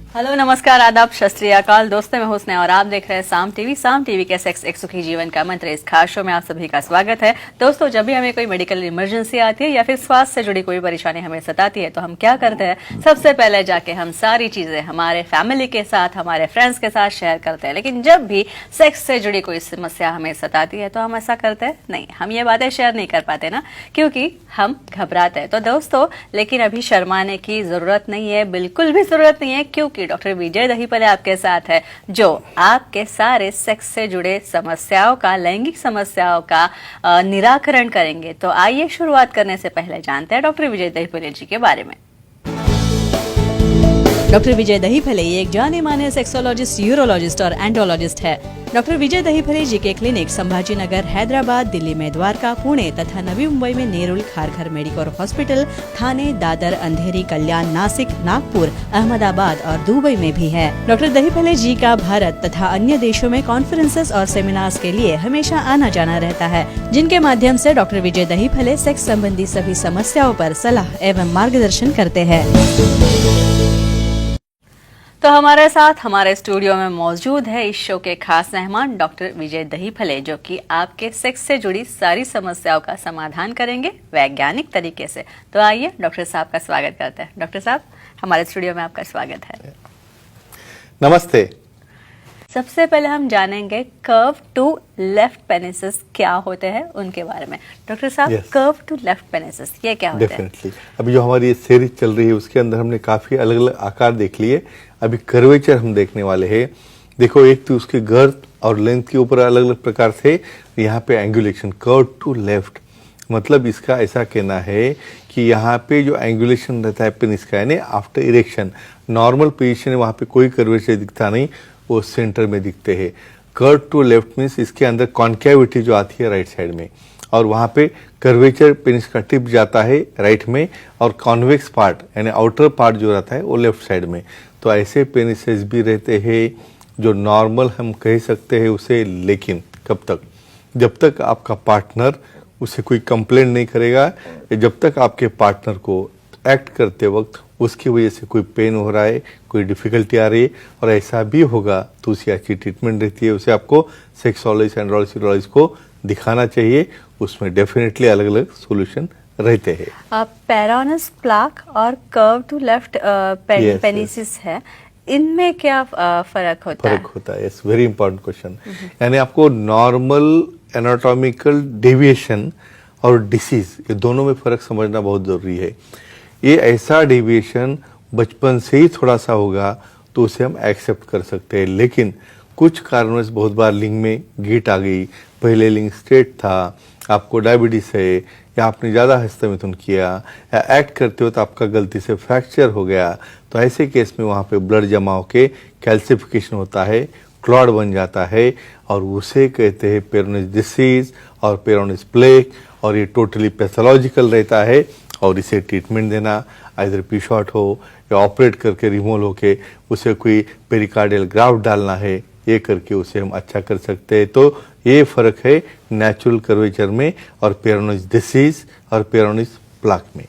Hello, नमस्कार, आदाब, सत श्री अकाल। दोस्तों, मैं हुस्न और आप देख रहे हैं साम टीवी के सेक्स एक सुखी जीवन का मंत्र। इस खास शो में आप सभी का स्वागत है। दोस्तों, जब भी हमें कोई मेडिकल इमरजेंसी आती है या फिर स्वास्थ्य से जुड़ी कोई परेशानी हमें सताती है तो हम क्या करते हैं? सबसे पहले जाके हम सारी चीजें हमारे फैमिली के साथ, हमारे फ्रेंड्स के साथ शेयर करते हैं। लेकिन जब भी सेक्स से जुड़ी कोई समस्या हमें सताती है तो हम ऐसा करते हैं नहीं, हम ये बातें शेयर नहीं कर पाते ना, क्योंकि हम घबराते हैं। तो दोस्तों, लेकिन अभी शर्माने की जरूरत नहीं है, बिल्कुल भी जरूरत नहीं है, क्योंकि डॉक्टर विजय दहीफले आपके साथ है, जो आपके सारे सेक्स से जुड़े समस्याओं का, लैंगिक समस्याओं का निराकरण करेंगे। तो आइए शुरुआत करने से पहले जानते हैं डॉक्टर विजय दहीफले जी के बारे में। डॉक्टर विजय दहीफले एक जाने माने सेक्सोलॉजिस्ट, यूरोलॉजिस्ट और एंडोलॉजिस्ट है। डॉक्टर विजय दहीफले जी के क्लिनिक संभाजी नगर, हैदराबाद, दिल्ली में द्वारका, पुणे तथा नवी मुंबई में नेरुल, खारघर मेडिकोर हॉस्पिटल, थाने, दादर, अंधेरी, कल्याण, नासिक, नागपुर, अहमदाबाद और दुबई में भी है। डॉक्टर दहीफले जी का भारत तथा अन्य देशों में कॉन्फ्रेंसेस और सेमिनार्स के लिए हमेशा आना जाना रहता है, जिनके माध्यम से डॉक्टर विजय दहीफले सेक्स संबंधी सभी समस्याओं पर सलाह एवं मार्गदर्शन करते हैं। तो हमारे साथ हमारे स्टूडियो में मौजूद है इस शो के खास मेहमान डॉक्टर विजय दहीफले, जो कि आपके सेक्स से जुड़ी सारी समस्याओं का समाधान करेंगे वैज्ञानिक तरीके से। तो आइए डॉक्टर साहब का स्वागत करते हैं। डॉक्टर साहब, हमारे स्टूडियो में आपका स्वागत है। नमस्ते। सबसे पहले हम जानेंगे कर्व टू लेफ्ट पेनिसेस क्या होते हैं, उनके बारे में। डॉक्टर साहब, कर्व टू लेफ्ट पेनिसेस ये क्या होते हैं? डेफिनेटली। अभी जो हमारी ये सीरीज चल रही है उसके अंदर हमने काफी अलग अलग आकार देख लिए। अभी कर्वेचर हम देखने वाले हैं। देखो, एक तो उसके गर्थ और लेंथ के ऊपर अलग अलग प्रकार से, यहाँ पे एंगुलेशन, कर्व टू लेफ्ट, मतलब इसका ऐसा कहना है कि यहाँ पे जो एंगुलेशन रहता है पेनिस का, यानी आफ्टर इरेक्शन, नॉर्मल पोजीशन है, वहाँ पे कोई कर्वेचर दिखता नहीं, वो सेंटर में दिखते हैं। कर्व टू लेफ्ट मीन्स इसके अंदर कॉन्केविटी जो आती है राइट साइड में, और वहाँ पे कर्वेचर पेनिस का टिप जाता है राइट में, और कॉन्वेक्स पार्ट यानी आउटर पार्ट जो रहता है वो लेफ्ट साइड में। तो ऐसे पेनिसेस भी रहते हैं जो नॉर्मल हम कह सकते हैं उसे, लेकिन कब तक? जब तक आपका पार्टनर उसे कोई कंप्लेंट नहीं करेगा, या जब तक आपके पार्टनर को एक्ट करते वक्त उसकी वजह से कोई पेन हो रहा है, कोई डिफिकल्टी आ रही है, और ऐसा भी होगा तो उसकी अच्छी ट्रीटमेंट रहती है। उसे आपको सेक्सोलॉजिस्ट, एंड्रोलॉजिस्ट, यूरोलॉजिस्ट को दिखाना चाहिए। उसमें डेफिनेटली अलग अलग सॉल्यूशन रहते हैं। पेरोनस प्लाक और कर्व टू लेफ्ट पेनिसिस है, इनमें क्या फर्क होता है? फर्क होता है, इट्स वेरी इंपॉर्टेंट क्वेश्चन। यानी आपको नॉर्मल एनाटॉमिकल डेविएशन और डिसीज, ये दोनों में फर्क समझना बहुत जरूरी है। ये ऐसा डेविएशन बचपन से ही थोड़ा सा होगा तो उसे हम एक्सेप्ट कर सकते हैं, लेकिन कुछ कारणों से बहुत बार लिंग में गीट आ गई, पहले लिंग स्ट्रेट था, आपको डायबिटीज है, या आपने ज़्यादा हस्तमिथुन किया, या एक्ट करते हो तो आपका गलती से फ्रैक्चर हो गया, तो ऐसे केस में वहाँ पे ब्लड जमा होके कैल्सिफिकेशन होता है, क्लॉट बन जाता है, और उसे कहते हैं पेरोनिस डिसीज और पेरोनिस प्लेक, और ये टोटली पैथोलॉजिकल रहता है। और इसे ट्रीटमेंट देना, आइदर पी शॉट हो या ऑपरेट करके रिमूवल होके उसे कोई पेरिकार्डियल ग्राफ्ट डालना है, ये करके उसे हम अच्छा कर सकते हैं। तो ये फर्क है नेचुरल कर्वेचर में और पेरोनिस डिसीज और पेरोनिस प्लाक में।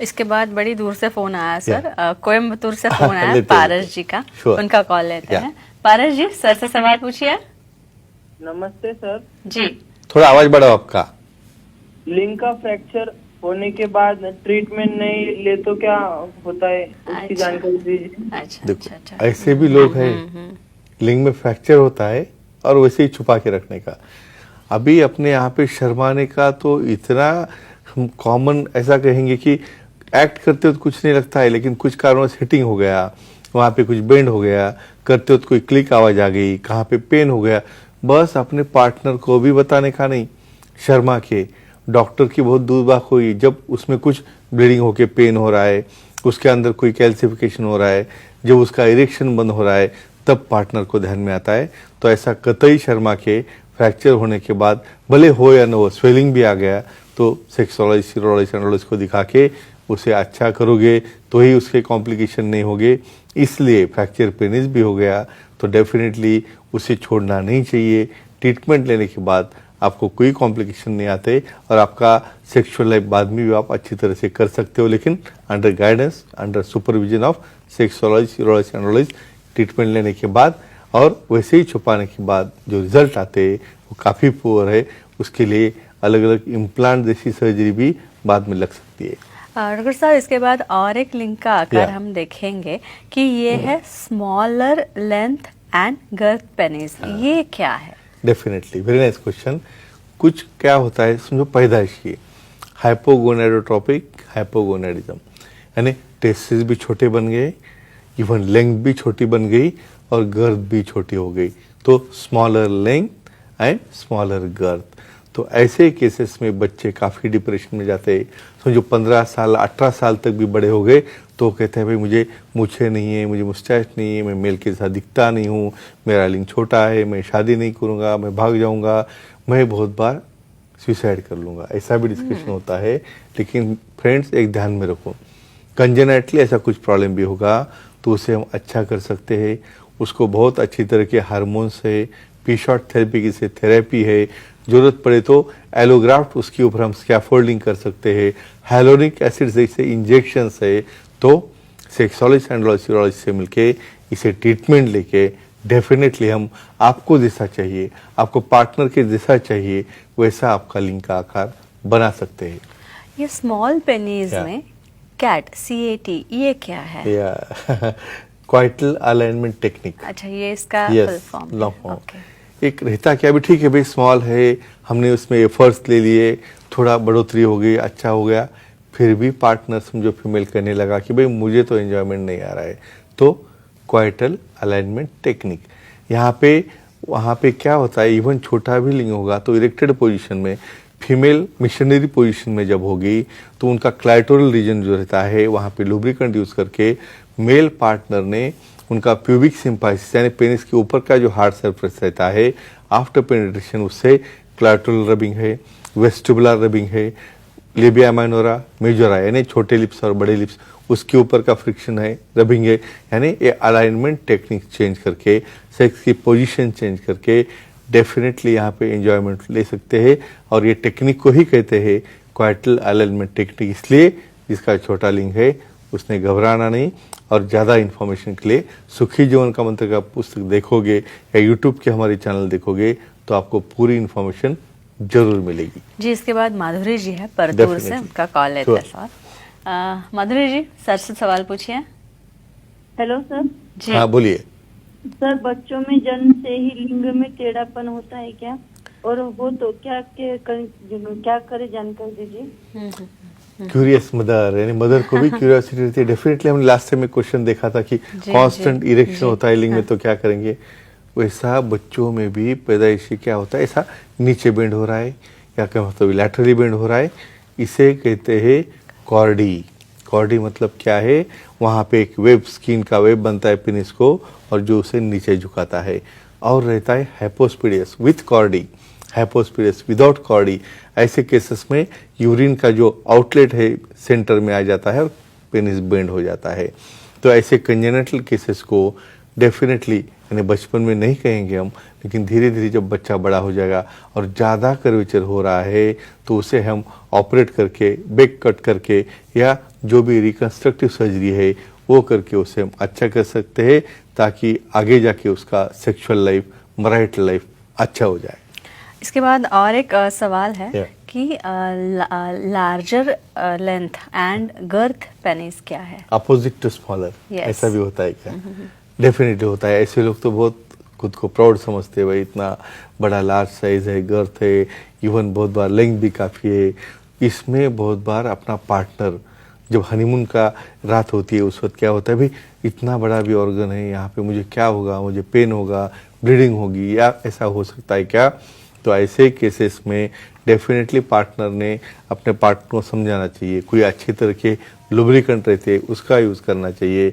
इसके बाद बड़ी दूर से फोन आया सर, कोयम्बतूर से फोन आया पारस जी का, उनका कॉल लेते हैं। पारस जी, सर से सवाल पूछिए। नमस्ते सर जी। थोड़ा आवाज बढ़ाओ आपका। लिंग का फ्रैक्चर होने के बाद ट्रीटमेंट नहीं ले तो क्या होता है, उसकी जानकारी दीजिए। अच्छा, देखो, अच्छा। ऐसे भी लोग हैं लिंग में फ्रैक्चर होता है और वैसे ही छुपा के रखने का। अभी अपने यहाँ पे शर्माने का तो इतना कॉमन, ऐसा कहेंगे कि एक्ट करते वक्त कुछ नहीं लगता है, लेकिन कुछ कारणों से हिटिंग हो गया, वहाँ पे कुछ बेंड हो गया, करते वक्त कोई क्लिक आवाज आ गई, कहाँ पे पेन हो गया, बस अपने पार्टनर को भी बताने का नहीं, शर्मा के डॉक्टर की बहुत दूर बात हुई। जब उसमें कुछ ब्लीडिंग होके पेन हो रहा है, उसके अंदर कोई कैल्सिफिकेशन हो रहा है, जब उसका इरेक्शन बंद हो रहा है, तब पार्टनर को ध्यान में आता है। तो ऐसा कतई शर्मा के फ्रैक्चर होने के बाद भले हो या न हो, स्वेलिंग भी आ गया, तो सेक्सोलॉजिस्ट, यूरोलॉजिस्ट, एंड्रोलॉजिस्ट को दिखा के उसे अच्छा करोगे तो ही उसके कॉम्प्लिकेशन नहीं होंगे। इसलिए फ्रैक्चर पेनिस भी हो गया तो डेफिनेटली उसे छोड़ना नहीं चाहिए। ट्रीटमेंट लेने के बाद आपको कोई कॉम्प्लिकेशन नहीं आते और आपका सेक्सुअल लाइफ बाद में भी आप अच्छी तरह से कर सकते हो, लेकिन under guidance, under supervision of sexologist, urologist, andrologist treatment लेने के बाद। और वैसे ही छुपाने के बाद जो रिजल्ट आते हैं वो काफ़ी पुअर है, उसके लिए अलग अलग इम्प्लांट जैसी सर्जरी भी बाद में लग सकती है। डॉक्टर साहब, इसके बाद और एक लिंग का आकार Yeah. हम देखेंगे कि ये है smaller length and girth penis, ये क्या है? Definitely, very nice question. कुछ क्या होता है समझो, पैदाइशी हाइपोगोनेडोट्रोपिक हाइपोगोनेडिज्म, यानी टेस्टिस भी छोटे बन गए, इवन लेंथ भी छोटी बन गई और गर्थ भी छोटी हो गई, तो smaller length and smaller girth. तो ऐसे केसेस में बच्चे काफ़ी डिप्रेशन में जाते हैं। समझो 15 साल 18 साल तक भी बड़े हो गए तो कहते हैं भाई मुझे मूछें नहीं है, मुझे मुस्टैच नहीं है, मैं मेल के साथ दिखता नहीं हूँ, मेरा लिंग छोटा है, मैं शादी नहीं करूँगा, मैं भाग जाऊँगा, मैं बहुत बार सुसाइड कर लूँगा, ऐसा भी डिस्कशन होता है। लेकिन फ्रेंड्स, एक ध्यान में रखो, कंजेनेटली ऐसा कुछ प्रॉब्लम भी होगा तो उसे हम अच्छा कर सकते हैं। उसको बहुत अच्छी तरह के हार्मोन्स है, पी-शॉट थेरेपी की से थेरेपी है, जरूरत पड़े तो एलोग्राफ्ट उसके ऊपर हम स्कैफोल्डिंग कर सकते हैं, हाइलोनिक एसिड जैसे इंजेक्शंस है। तो सेक्सोलॉजिस्ट एंड यूरोलॉजिस्ट से मिलके इसे ट्रीटमेंट लेके डेफिनेटली हम आपको जैसा चाहिए, आपको पार्टनर के जैसा चाहिए, वैसा आपका लिंग का आकार बना सकते हैं। ये स्मॉल पेनिस Yeah. में कैट CAT ये क्या है? या क्वाइटल अलाइनमेंट टेक्निक। अच्छा, ये इसका yes, full form long form. Okay. एक रहता क्या भी, ठीक है भाई स्मॉल है, हमने उसमें एफर्ट्स ले लिए, थोड़ा बढ़ोतरी हो गई, अच्छा हो गया, फिर भी पार्टनर समझो फीमेल कहने लगा कि भाई मुझे तो एंजॉयमेंट नहीं आ रहा है, तो क्वाइटल अलाइनमेंट टेक्निक। यहाँ पे वहाँ पे क्या होता है, इवन छोटा भी लिंग होगा तो इरेक्टेड पोजीशन में फीमेल मिशनरी पोजीशन में जब होगी तो उनका क्लाइटोरल रीजन जो रहता है वहाँ पे लुब्रिकेंट यूज करके मेल पार्टनर ने उनका प्यूबिक सिंपाइसिस यानी पेनिस के ऊपर का जो हार्ड सरफेस रहता है, आफ्टर पेनिट्रेशन उससे क्लाइटोरल रबिंग है, वेस्टिबुलर रबिंग है, लेबिया माइनोरा मेजोरा यानी छोटे लिप्स और बड़े लिप्स उसके ऊपर का फ्रिक्शन है, रबिंग है, यानी ये अलाइनमेंट टेक्निक चेंज करके, सेक्स की पोजीशन चेंज करके डेफिनेटली यहाँ पे एंजॉयमेंट ले सकते हैं। और ये टेक्निक को ही कहते हैं क्वाइटल अलाइनमेंट टेक्निक, इसलिए जिसका छोटा लिंग है उसने घबराना नहीं। और ज़्यादा इन्फॉर्मेशन के लिए सुखी जीवन का मंत्र का पुस्तक देखोगे या यूट्यूब के हमारे चैनल देखोगे तो आपको पूरी इन्फॉर्मेशन जरूर मिलेगी। जी, इसके बाद माधुरी जी है परतूर से, Definitely. उनका कॉल लेते हैं सर। माधुरी जी, सर से सवाल पूछिए। Hello sir. जी हाँ बोलिए। सर, बच्चों में जन्म से ही लिंग में टेढ़ापन होता है क्या, और वो तो क्या करे जानकारी दीजिए। क्यूरियस मदर, यानी मदर को भी क्यूरियोसिटी रहती है। डेफिनेटली हमने लास्ट टाइम में क्वेश्चन देखा था कि कांस्टेंट इरेक्शन होता है लिंग में तो क्या करेंगे, वैसा बच्चों में भी पैदाइशी क्या होता है, ऐसा नीचे बेंड हो रहा है या क्या मतलब लैटरली बेंड हो रहा है, इसे कहते हैं कॉर्डी। कॉर्डी मतलब क्या है, वहाँ पे एक वेब, स्किन का वेब बनता है पेनिस को और जो उसे नीचे झुकाता है। और रहता है हाइपोस्पिडियस विथ कॉर्डी, हाइपोस्पिडियस विदाउट कॉर्डी। ऐसे केसेस में यूरिन का जो आउटलेट है सेंटर में आ जाता है और पेनिस बेंड हो जाता है। तो ऐसे कंजेनिटल केसेस को डेफिनेटली यानी बचपन में नहीं कहेंगे हम, लेकिन धीरे धीरे जब बच्चा बड़ा हो जाएगा और ज़्यादा कर्वेचर हो रहा है तो उसे हम ऑपरेट करके, बेक कट करके या जो भी रिकंस्ट्रक्टिव सर्जरी है वो करके उसे हम अच्छा कर सकते हैं, ताकि आगे जाके उसका सेक्सुअल लाइफ, मैरिटल लाइफ अच्छा हो जाए। इसके बाद और एक सवाल है Yeah. कि larger length and girth penis क्या है? Opposite to smaller, Yes. ऐसा भी होता है क्या? डेफिनेटली होता है। ऐसे लोग तो बहुत खुद को प्राउड समझते हैं, भाई इतना बड़ा लार्ज साइज है, गर्थ है, इवन बहुत बार लेंथ भी काफ़ी है। इसमें बहुत बार अपना पार्टनर, जब हनीमून का रात होती है उस वक्त क्या होता है, भाई इतना बड़ा भी ऑर्गन है, यहाँ पे मुझे क्या होगा, मुझे पेन होगा, ब्लीडिंग होगी या ऐसा हो सकता है क्या? तो ऐसे केसेस में डेफिनेटली पार्टनर ने अपने पार्टनर को समझाना चाहिए। कोई अच्छी तरह के लुब्रिकेंट रहते हैं उसका यूज़ करना चाहिए,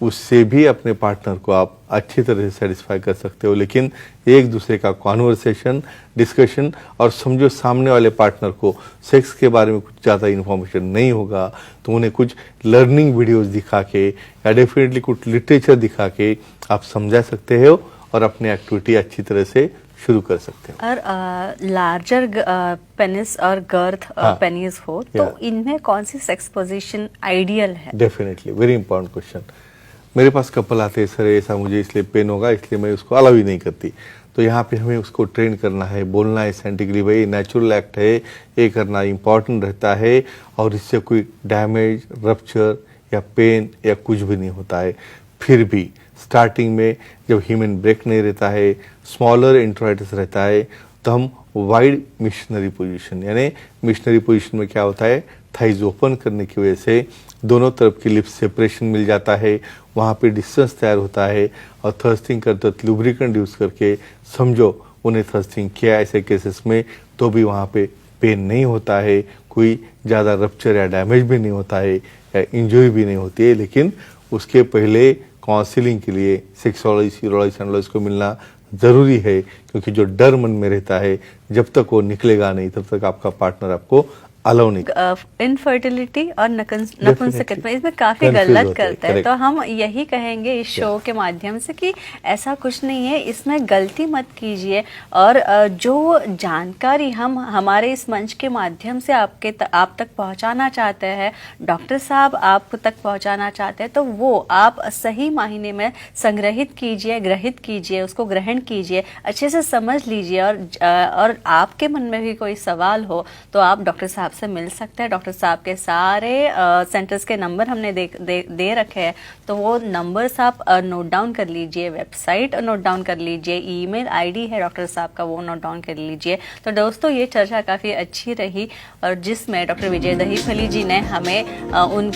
उससे भी अपने पार्टनर को आप अच्छी तरह से सेटिस्फाई कर सकते हो। लेकिन एक दूसरे का कॉन्वर्सेशन, डिस्कशन, और समझो सामने वाले पार्टनर को सेक्स के बारे में कुछ ज़्यादा इन्फॉर्मेशन नहीं होगा तो उन्हें कुछ लर्निंग वीडियोस दिखा के या डेफिनेटली कुछ लिटरेचर दिखा के आप समझा सकते हो और अपनी एक्टिविटी अच्छी तरह से शुरू कर सकते हैं। और लार्जर पेनिस और गर्थ हाँ। पेनिस हो तो Yeah. इनमें कौन सी सेक्स पोजीशन आइडियल है? Definitely, very important question. मेरे पास कपल आते हैं, सर ऐसा मुझे इसलिए पेन होगा, इसलिए मैं उसको अलाउ ही नहीं करती। तो यहाँ पे हमें उसको ट्रेन करना है, बोलना है साइंटिफिकली, भाई नेचुरल एक्ट है, ये करना इम्पॉर्टेंट रहता है और इससे कोई डैमेज, रप्चर या पेन या कुछ भी नहीं होता है। फिर भी स्टार्टिंग में जब ह्यूमन ब्रेक नहीं रहता है, स्मॉलर इंट्रोइटिस रहता है, तो हम वाइड मिशनरी पोजीशन, यानी मिशनरी पोजीशन में क्या होता है, थाइज ओपन करने की वजह से दोनों तरफ की लिप्स सेपरेशन मिल जाता है, वहाँ पे डिस्टेंस तैयार होता है और थर्स्टिंग करते वक्त लुब्रिकेंट यूज करके समझो उन्हें थर्स्टिंग किया ऐसे केसेस में, तो भी वहाँ पे पेन नहीं होता है, कोई ज़्यादा रप्चर या डैमेज भी नहीं होता है या इंजरी भी नहीं होती है। लेकिन उसके पहले काउंसलिंग के लिए सेक्सोलॉजिस्ट, यूरोलॉजिस्ट, एंडोलॉजिस्ट को मिलना ज़रूरी है, क्योंकि जो डर मन में रहता है जब तक वो निकलेगा नहीं तब तक आपका पार्टनर आपको अलाउ नहीं। इनफर्टिलिटी और नपुंसकत्व में इसमें काफी Confuse गलत होते हैं, करते हैं, correct. तो हम यही कहेंगे इस शो के माध्यम से कि ऐसा कुछ नहीं है, इसमें गलती मत कीजिए। और जो जानकारी हम हमारे इस मंच के माध्यम से आप तक पहुंचाना चाहते हैं, डॉक्टर साहब आप तक पहुंचाना चाहते हैं, तो वो आप सही मायने में संग्रहित कीजिए, ग्रहित कीजिए, उसको ग्रहण कीजिए, अच्छे से समझ लीजिए। और आपके मन में भी कोई सवाल हो तो आप डॉक्टर साहब से मिल सकते हैं। डॉक्टर साहब के सारे सेंटर्स के नंबर हमने दे रखे हैं, तो वो नंबर्स आप नोट डाउन कर लीजिए, वेबसाइट नोट डाउन कर लीजिए, ईमेल आईडी है डॉक्टर साहब का, वो नोट डाउन कर लीजिए। तो दोस्तों ये चर्चा काफ़ी अच्छी रही और जिसमें डॉक्टर विजय दहीफली जी ने हमें उन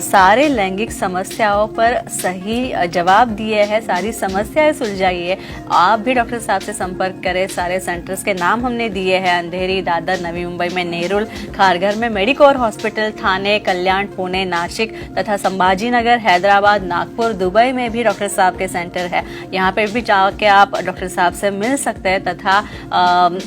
सारे लैंगिक समस्याओं पर सही जवाब दिए हैं, सारी समस्याएं सुलझाई है। आप भी डॉक्टर साहब से संपर्क करें। सारे सेंटर्स के नाम हमने दिए हैं, अंधेरी, दादर, नवी मुंबई में नेरुल, खारघर में मेडिकोर हॉस्पिटल, थाने, कल्याण, पुणे, नासिक तथा संभाजी नगर, हैदराबाद, नागपुर, दुबई में भी डॉक्टर साहब के सेंटर है। यहाँ पे भी जाके आप डॉक्टर साहब से मिल सकते हैं तथा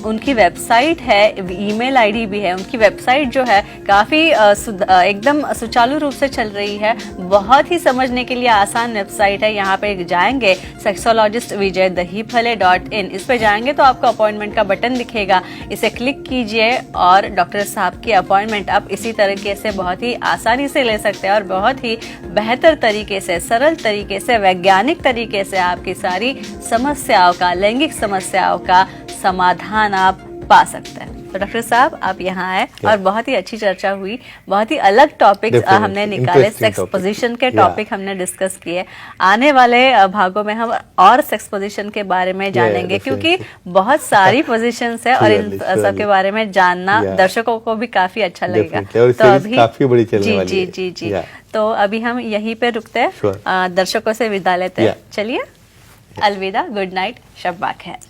उनकी वेबसाइट है, ईमेल आईडी भी है। उनकी वेबसाइट जो है काफ़ी एकदम सुचारू रूप से चल रही है, बहुत ही समझने के लिए आसान वेबसाइट है। यहाँ पे जाएंगे सेक्सोलॉजिस्ट विजय दहीफले.in, इस पे जाएंगे तो आपको अपॉइंटमेंट का बटन दिखेगा, इसे क्लिक कीजिए और डॉक्टर साहब की अपॉइंटमेंट आप इसी तरीके से बहुत ही आसानी से ले सकते हैं और बहुत ही बेहतर तरीके से, सरल तरीके से, वैज्ञानिक तरीके से आपकी सारी समस्याओं का, लैंगिक समस्याओं का समाधान आप पा सकते हैं। तो डॉक्टर साहब आप यहाँ आए और बहुत ही अच्छी चर्चा हुई, बहुत ही अलग टॉपिक हमने निकाले, सेक्स पोजीशन के टॉपिक हमने डिस्कस किए। आने वाले भागों में हम और सेक्स पोजीशन के बारे में जानेंगे, क्योंकि बहुत सारी पोजीशंस है और इन सब के बारे में जानना दर्शकों को भी काफी अच्छा लगेगा। तो अभी काफी बड़ी चलने वाली जी है। जी जी जी, तो अभी हम यहीं पे रुकते हैं, दर्शकों से विदा लेते हैं। चलिए, अलविदा, गुड नाइट, शब बा खैर।